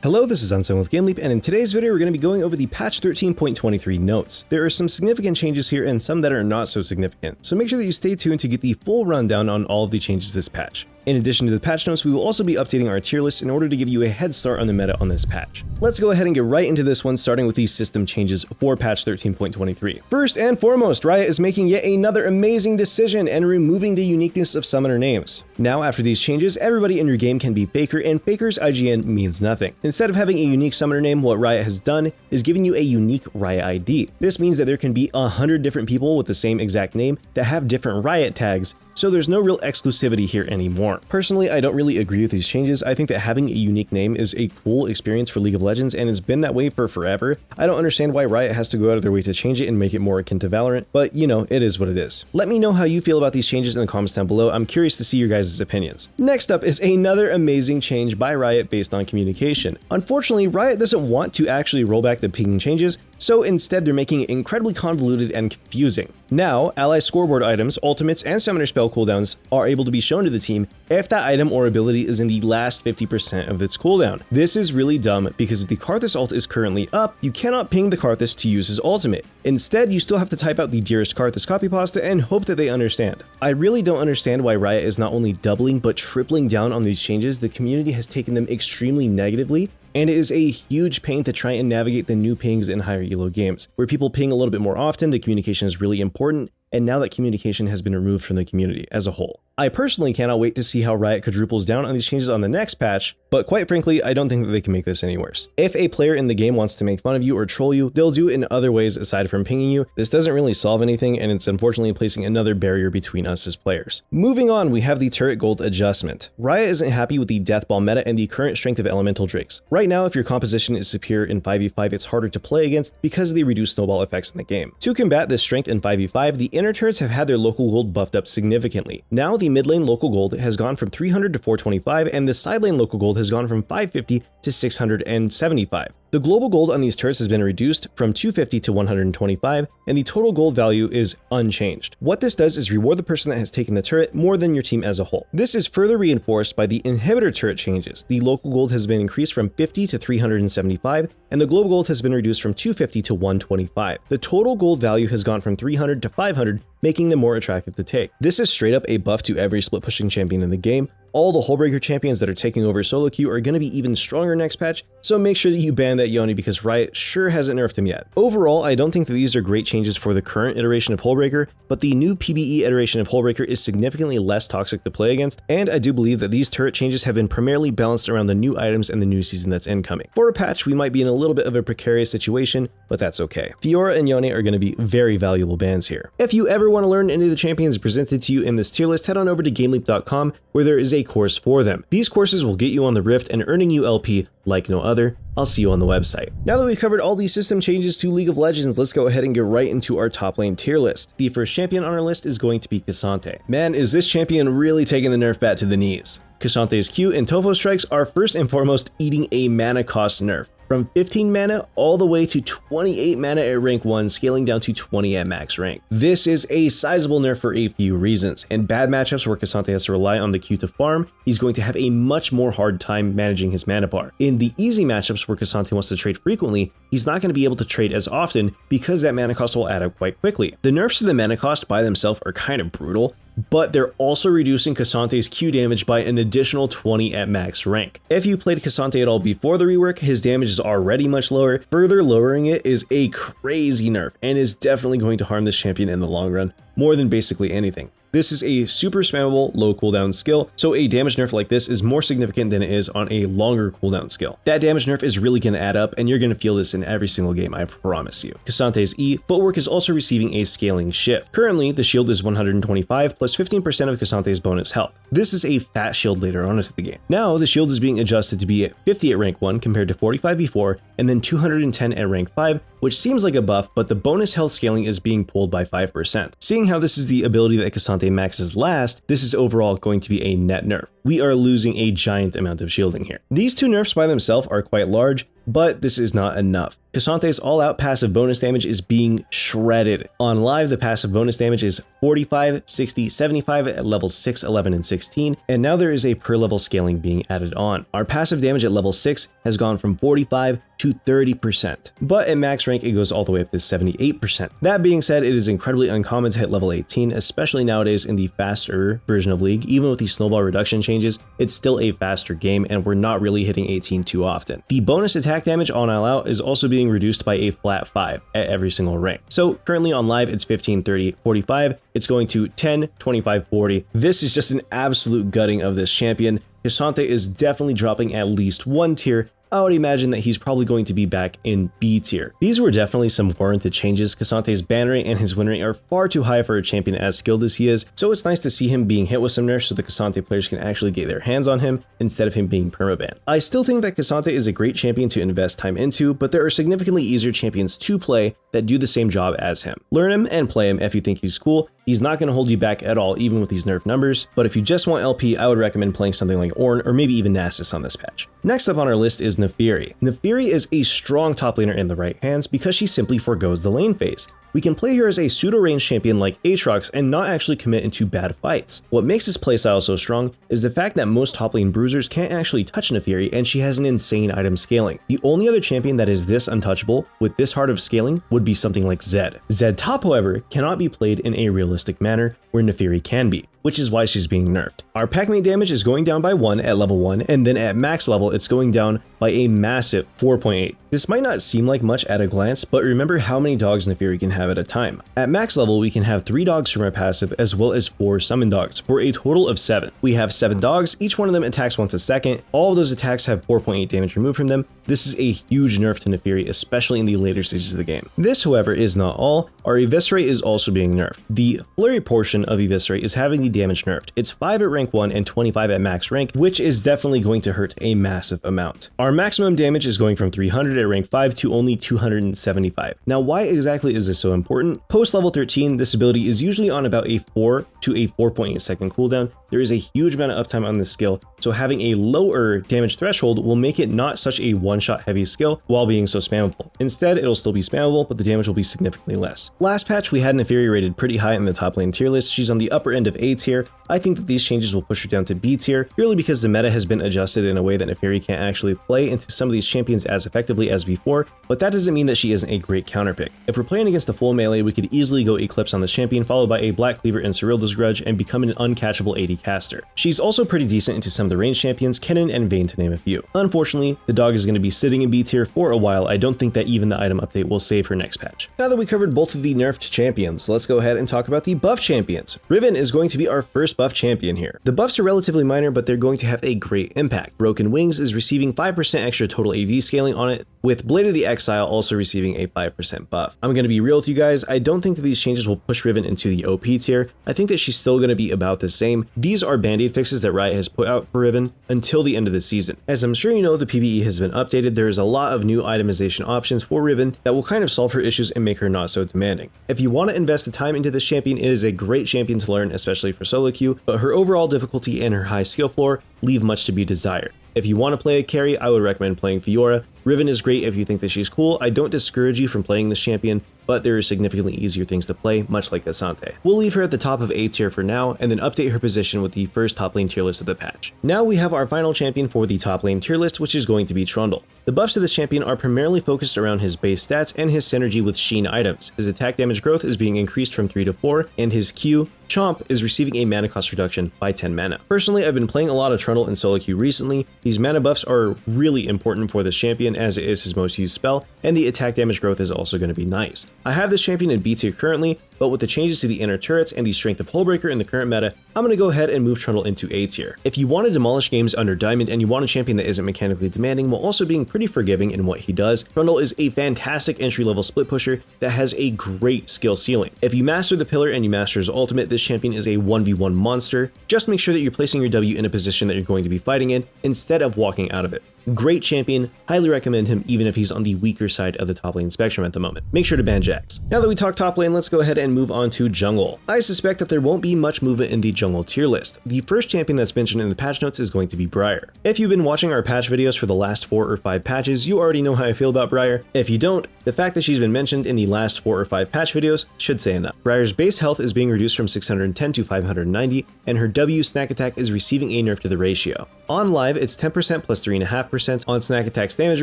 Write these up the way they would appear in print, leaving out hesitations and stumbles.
Hello, this is Unsigned with GameLeap, and in today's video we're going to be going over the patch 13.23 notes. There are some significant changes here and some that are not so significant, so make sure that you stay tuned to get the full rundown on all of the changes this patch. In addition to the patch notes, we will also be updating our tier list in order to give you a head start on the meta on this patch. Let's go ahead and get right into this one, starting with these system changes for patch 13.23. First and foremost, Riot is making yet another amazing decision and removing the uniqueness of summoner names. Now, after these changes, everybody in your game can be Faker, and Faker's IGN means nothing. Instead of having a unique summoner name, what Riot has done is giving you a unique Riot ID. This means that there can be 100 different people with the same exact name that have different Riot tags, so there's no real exclusivity here anymore. Personally, I don't really agree with these changes. I think that having a unique name is a cool experience for League of Legends, and it's been that way for forever. I don't understand why Riot has to go out of their way to change it and make it more akin to Valorant, but you know, it is what it is. Let me know how you feel about these changes in the comments down below. I'm curious to see your guys' opinions. Next up is another amazing change by Riot based on communication. Unfortunately, Riot doesn't want to actually roll back the ping changes, so instead they're making it incredibly convoluted and confusing. Now, ally scoreboard items, ultimates, and summoner spell cooldowns are able to be shown to the team if that item or ability is in the last 50% of its cooldown. This is really dumb because if the Karthus ult is currently up, you cannot ping the Karthus to use his ultimate. Instead, you still have to type out the dearest Karthus copy pasta and hope that they understand. I really don't understand why Riot is not only doubling but tripling down on these changes. The community has taken them extremely negatively, and it is a huge pain to try and navigate the new pings in higher elo games. Where people ping a little bit more often, the communication is really important, and now that communication has been removed from the community as a whole. I personally cannot wait to see how Riot quadruples down on these changes on the next patch, but quite frankly, I don't think that they can make this any worse. If a player in the game wants to make fun of you or troll you, they'll do it in other ways aside from pinging you. This doesn't really solve anything, and it's unfortunately placing another barrier between us as players. Moving on, we have the turret gold adjustment. Riot isn't happy with the deathball meta and the current strength of elemental drakes. Right now, if your composition is superior in 5v5, it's harder to play against because of the reduced snowball effects in the game. To combat this strength in 5v5, the inner turrets have had their local gold buffed up significantly. Now the mid lane local gold has gone from 300 to 425, and the side lane local gold has gone from 550 to 675. The global gold on these turrets has been reduced from 250 to 125, and the total gold value is unchanged. What this does is reward the person that has taken the turret more than your team as a whole. This is further reinforced by the inhibitor turret changes. The local gold has been increased from 50 to 375, and the global gold has been reduced from 250 to 125. The total gold value has gone from 300 to 500, making them more attractive to take. This is straight up a buff to every split pushing champion in the game. All the Hullbreaker champions that are taking over solo queue are going to be even stronger next patch, so make sure that you ban that Yoni because Riot sure hasn't nerfed him yet. Overall, I don't think that these are great changes for the current iteration of Hullbreaker, but the new PBE iteration of Hullbreaker is significantly less toxic to play against, and I do believe that these turret changes have been primarily balanced around the new items and the new season that's incoming. For a patch, we might be in a little bit of a precarious situation, but that's okay. Fiora and Yone are going to be very valuable bans here. If you ever want to learn any of the champions presented to you in this tier list, head on over to GameLeap.com where there is a course for them. These courses will get you on the Rift and earning you LP like no other. I'll see you on the website. Now that we've covered all these system changes to League of Legends, let's go ahead and get right into our top lane tier list. The first champion on our list is going to be K'Sante. Man, is this champion really taking the nerf bat to the knees. K'Sante's Q and Topho strikes are first and foremost eating a mana cost nerf. From 15 mana all the way to 28 mana at rank 1, scaling down to 20 at max rank. This is a sizable nerf for a few reasons. In bad matchups where K'Sante has to rely on the Q to farm, he's going to have a much more hard time managing his mana bar. In the easy matchups where K'Sante wants to trade frequently, he's not going to be able to trade as often because that mana cost will add up quite quickly. The nerfs to the mana cost by themselves are kind of brutal, but they're also reducing K'Sante's Q damage by an additional 20 at max rank. If you played K'Sante at all before the rework, his damage is already much lower. Further lowering it is a crazy nerf and is definitely going to harm this champion in the long run, more than basically anything. This is a super spammable low cooldown skill, so a damage nerf like this is more significant than it is on a longer cooldown skill. That damage nerf is really going to add up, and you're going to feel this in every single game, I promise you. K'Sante's E, footwork is also receiving a scaling shift. Currently, the shield is 125 plus 15% of K'Sante's bonus health. This is a fat shield later on into the game. Now, the shield is being adjusted to be at 50 at rank 1 compared to 45 before, and then 210 at rank 5, which seems like a buff, but the bonus health scaling is being pulled by 5%. Seeing how this is the ability that K'Sante maxes last, this is overall going to be a net nerf. We are losing a giant amount of shielding here. These two nerfs by themselves are quite large, But this is not enough. K'Sante's all-out passive bonus damage is being shredded. On live, the passive bonus damage is 45, 60, 75 at levels 6, 11, and 16, and now there is a per level scaling being added on. Our passive damage at level 6 has gone from 45 to 30%, but at max rank it goes all the way up to 78%. That being said, it is incredibly uncommon to hit level 18, especially nowadays in the faster version of League. Even with the snowball reduction changes, it's still a faster game, and we're not really hitting 18 too often. The bonus attack damage on all out is also being reduced by a flat 5 at every single rank. So currently on live it's 15, 30, 45, it's going to 10, 25, 40. This is just an absolute gutting of this champion. K'Sante is definitely dropping at least one tier. I would imagine that he's probably going to be back in B tier. These were definitely some warranted changes. K'Sante's ban rate and his win rate are far too high for a champion as skilled as he is, so it's nice to see him being hit with some nerfs so the K'Sante players can actually get their hands on him instead of him being permabanned. I still think that K'Sante is a great champion to invest time into, but there are significantly easier champions to play that do the same job as him. Learn him and play him if you think he's cool. He's not going to hold you back at all, even with these nerf numbers, but if you just want LP, I would recommend playing something like Ornn or maybe even Nasus on this patch. Next up on our list is Naafiri. Naafiri is a strong top laner in the right hands because she simply forgoes the lane phase. We can play her as a pseudo-range champion like Aatrox and not actually commit into bad fights. What makes this playstyle so strong is the fact that most top lane bruisers can't actually touch Naafiri, and she has an insane item scaling. The only other champion that is this untouchable with this hard of scaling would be something like Zed. Zed top, however, cannot be played in a realistic manner where Naafiri can be, which is why she's being nerfed. Our pack mate damage is going down by 1 at level 1, and then at max level it's going down by a massive 4.8. This might not seem like much at a glance, but remember how many dogs Naafiri can have at a time. At max level, we can have 3 dogs from our passive as well as 4 summon dogs for a total of 7. We have 7 dogs, each one of them attacks once a second. All of those attacks have 4.8 damage removed from them. This is a huge nerf to Naafiri, especially in the later stages of the game. This, however, is not all. Our Eviscerate is also being nerfed. The flurry portion of Eviscerate is having the damage nerfed. It's 5 at rank 1 and 25 at max rank, which is definitely going to hurt a massive amount. Our maximum damage is going from 300 at rank 5 to only 275. Now, why exactly is this so important? Post level 13, this ability is usually on about a 4 to a 4.8 second cooldown. There is a huge amount of uptime on this skill, so having a lower damage threshold will make it not such a one-shot heavy skill while being so spammable. Instead, it'll still be spammable, but the damage will be significantly less. Last patch, we had Naafiri rated pretty high in the top lane tier list. She's on the upper end of A tier. I think that these changes will push her down to B tier, purely because the meta has been adjusted in a way that Naafiri can't actually play into some of these champions as effectively as before, but that doesn't mean that she isn't a great counter pick. If we're playing against the full melee, we could easily go Eclipse on this champion, followed by a Black Cleaver and Cyrilda's Grudge, and become an uncatchable AD caster. She's also pretty decent into some of the range champions, Kennen and Vayne to name a few. Unfortunately, the dog is going to be sitting in B tier for a while. I don't think that even the item update will save her next patch. Now that we covered both of the nerfed champions, let's go ahead and talk about the buff champions. Riven is going to be our first buff champion here. The buffs are relatively minor, but they're going to have a great impact. Broken Wings is receiving 5% extra total AD scaling on it, with Blade of the Exile also receiving a 5% buff. I'm going to be real with you guys, I don't think that these changes will push Riven into the OP tier. I think that she's still going to be about the same. These are band-aid fixes that Riot has put out for Riven until the end of the season. As I'm sure you know, the PvE has been updated. There is a lot of new itemization options for Riven that will kind of solve her issues and make her not so demanding. If you want to invest the time into this champion, it is a great champion to learn, especially for solo queue, but her overall difficulty and her high skill floor leave much to be desired. If you want to play a carry, I would recommend playing Fiora. Riven is great if you think that she's cool. I don't discourage you from playing this champion, but there are significantly easier things to play, much like K'Sante. We'll leave her at the top of A tier for now, and then update her position with the first top lane tier list of the patch. Now we have our final champion for the top lane tier list, which is going to be Trundle. The buffs to this champion are primarily focused around his base stats and his synergy with Sheen items. His attack damage growth is being increased from 3 to 4, and his Q, Chomp, is receiving a mana cost reduction by 10 mana. Personally, I've been playing a lot of Trundle in solo queue recently. These mana buffs are really important for this champion as it is his most used spell, and the attack damage growth is also going to be nice. I have this champion in B tier currently, but with the changes to the inner turrets and the strength of Hullbreaker in the current meta, I'm going to go ahead and move Trundle into A tier. If you want to demolish games under Diamond and you want a champion that isn't mechanically demanding while also being pretty forgiving in what he does, Trundle is a fantastic entry-level split pusher that has a great skill ceiling. If you master the pillar and you master his ultimate, this champion is a 1v1 monster. Just make sure that you're placing your W in a position that you're going to be fighting in instead of walking out of it. Great champion, highly recommend him even if he's on the weaker side of the top lane spectrum at the moment. Make sure to ban Jax. Now that we talked top lane, let's go ahead and move on to jungle. I suspect that there won't be much movement in the jungle tier list. The first champion that's mentioned in the patch notes is going to be Briar. If you've been watching our patch videos for the last 4 or 5 patches, you already know how I feel about Briar. If you don't, the fact that she's been mentioned in the last 4 or 5 patch videos should say enough. Briar's base health is being reduced from 610 to 590, and her W snack attack is receiving a nerf to the ratio. On live, it's 10% plus 3.5% on snack attack's damage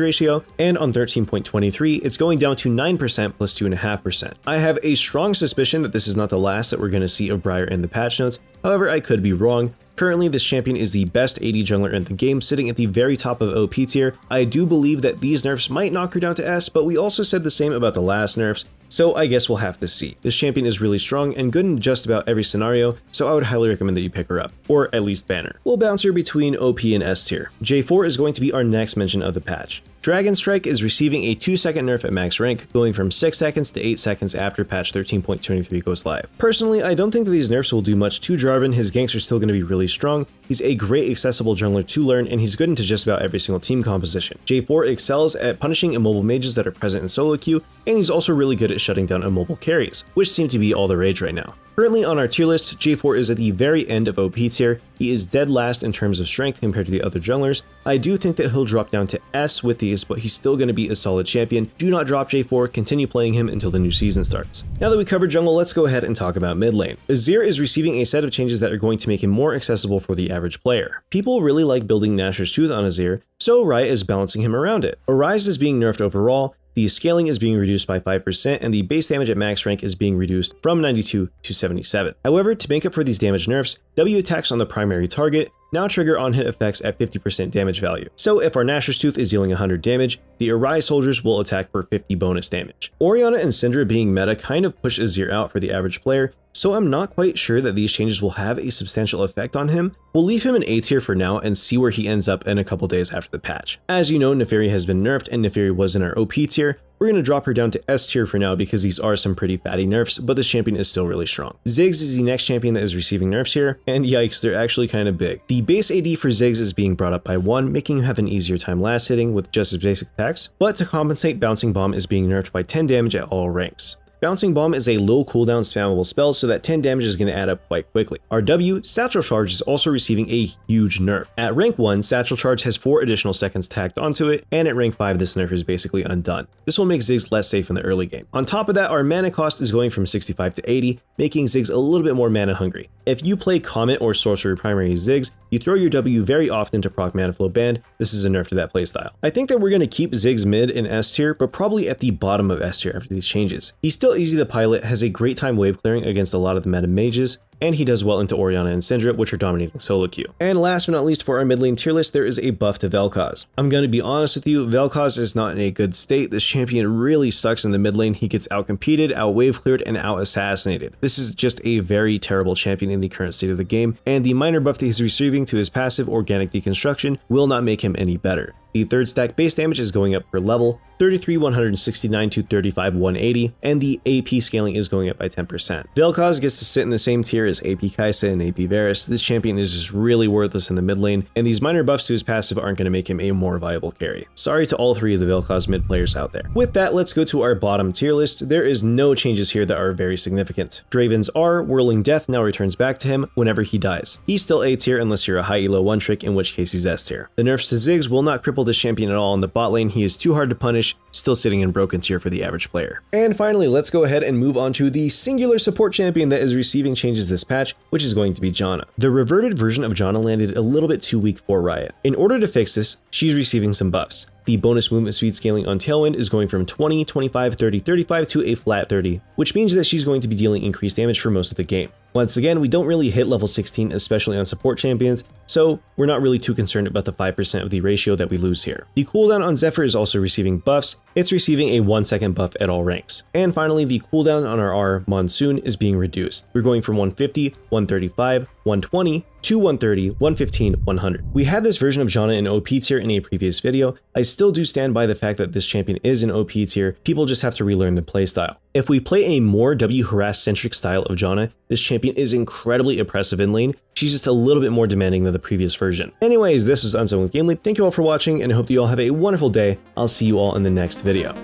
ratio, and on 13.23, it's going down to 9% plus 2.5%. I have a strong suspicion that this is not the last that we're going to see of Briar in the patch notes. However, I could be wrong. Currently, this champion is the best AD jungler in the game, sitting at the very top of OP tier. I do believe that these nerfs might knock her down to S, but we also said the same about the last nerfs, so I guess we'll have to see. This champion is really strong and good in just about every scenario, so I would highly recommend that you pick her up, or at least ban her. We'll bounce her between OP and S tier. J4 is going to be our next mention of the patch. Dragon Strike is receiving a 2-second nerf at max rank, going from 6 seconds to 8 seconds after patch 13.23 goes live. Personally, I don't think that these nerfs will do much to Jarvan. His ganks are still going to be really strong. He's a great accessible jungler to learn, and he's good into just about every single team composition. J4 excels at punishing immobile mages that are present in solo queue, and he's also really good at shutting down immobile carries, which seem to be all the rage right now. Currently on our tier list, J4 is at the very end of OP tier. He is dead last in terms of strength compared to the other junglers. I do think that he'll drop down to S with these, but he's still going to be a solid champion. Do not drop J4, continue playing him until the new season starts. Now that we covered jungle, let's go ahead and talk about mid lane. Azir is receiving a set of changes that are going to make him more accessible for the average player. People really like building Nashor's Tooth on Azir, so Riot is balancing him around it. Arise is being nerfed overall, the scaling is being reduced by 5%, and the base damage at max rank is being reduced from 92 to 77. However, to make up for these damage nerfs, W attacks on the primary target now trigger on-hit effects at 50% damage value. So if our Nashor's Tooth is dealing 100 damage, the Arise soldiers will attack for 50 bonus damage. Orianna and Syndra being meta kind of push Azir out for the average player, so I'm not quite sure that these changes will have a substantial effect on him. We'll leave him in A tier for now and see where he ends up in a couple days after the patch. As you know, Neferi has been nerfed and Neferi was in our OP tier. We're going to drop her down to S tier for now because these are some pretty fatty nerfs, but this champion is still really strong. Ziggs is the next champion that is receiving nerfs here, and yikes, they're actually kind of big. The base AD for Ziggs is being brought up by 1, making him have an easier time last hitting with just his basic attacks, but to compensate, Bouncing Bomb is being nerfed by 10 damage at all ranks. Bouncing Bomb is a low cooldown spammable spell, so that 10 damage is going to add up quite quickly. Our W, Satchel Charge, is also receiving a huge nerf. At rank 1, Satchel Charge has 4 additional seconds tacked onto it, and at rank 5, this nerf is basically undone. This will make Ziggs less safe in the early game. On top of that, our mana cost is going from 65 to 80, making Ziggs a little bit more mana hungry. If you play Comet or Sorcerer primary Ziggs, you throw your W very often to proc mana flow band. This is a nerf to that playstyle. I think that we're going to keep Ziggs mid in S tier, but probably at the bottom of S tier after these changes. He's still easy to pilot, has a great time wave clearing against a lot of the meta mages, and he does well into Orianna and Syndra, which are dominating solo queue. And last but not least, for our mid lane tier list, there is a buff to Vel'Koz. I'm going to be honest with you, Vel'Koz is not in a good state. This champion really sucks in the mid lane. He gets outcompeted, out wave cleared, and out assassinated. This is just a very terrible champion in the current state of the game, and the minor buff that he's receiving to his passive Organic Deconstruction will not make him any better. The third stack base damage is going up per level, 33 169 to 35 180, and the AP scaling is going up by 10%. Vel'Koz gets to sit in the same tier as AP Kai'Sa and AP Varus. This champion is just really worthless in the mid lane, and these minor buffs to his passive aren't going to make him a more viable carry. Sorry to all 3 of the Vel'Koz mid players out there. With that, let's go to our bottom tier list. There is no changes here that are very significant. Draven's R, Whirling Death, now returns back to him whenever he dies. He's still A tier unless you're a high elo one trick, in which case he's S tier. The nerfs to Ziggs will not cripple this champion at all in the bot lane. He is too hard to punish, still sitting in broken tier for the average player. And finally, let's go ahead and move on to the singular support champion that is receiving changes this patch, which is going to be Janna. The reverted version of Janna landed a little bit too weak for Riot. In order to fix this, she's receiving some buffs. The bonus movement speed scaling on Tailwind is going from 20, 25, 30, 35 to a flat 30, which means that she's going to be dealing increased damage for most of the game. Once again, we don't really hit level 16, especially on support champions, so we're not really too concerned about the 5% of the ratio that we lose here. The cooldown on Zephyr is also receiving buffs. It's receiving a 1-second buff at all ranks. And finally, the cooldown on our R, Monsoon, is being reduced. We're going from 150, 135, 120, to 130, 115, 100. We had this version of Janna in OP tier in a previous video. I still do stand by the fact that this champion is in OP tier. People just have to relearn the playstyle. If we play a more W harass-centric style of Janna, this champion is incredibly oppressive in lane. She's just a little bit more demanding than the previous version. Anyways, this was Unsewn with GameLeap. Thank you all for watching, and I hope that you all have a wonderful day. I'll see you all in the next video.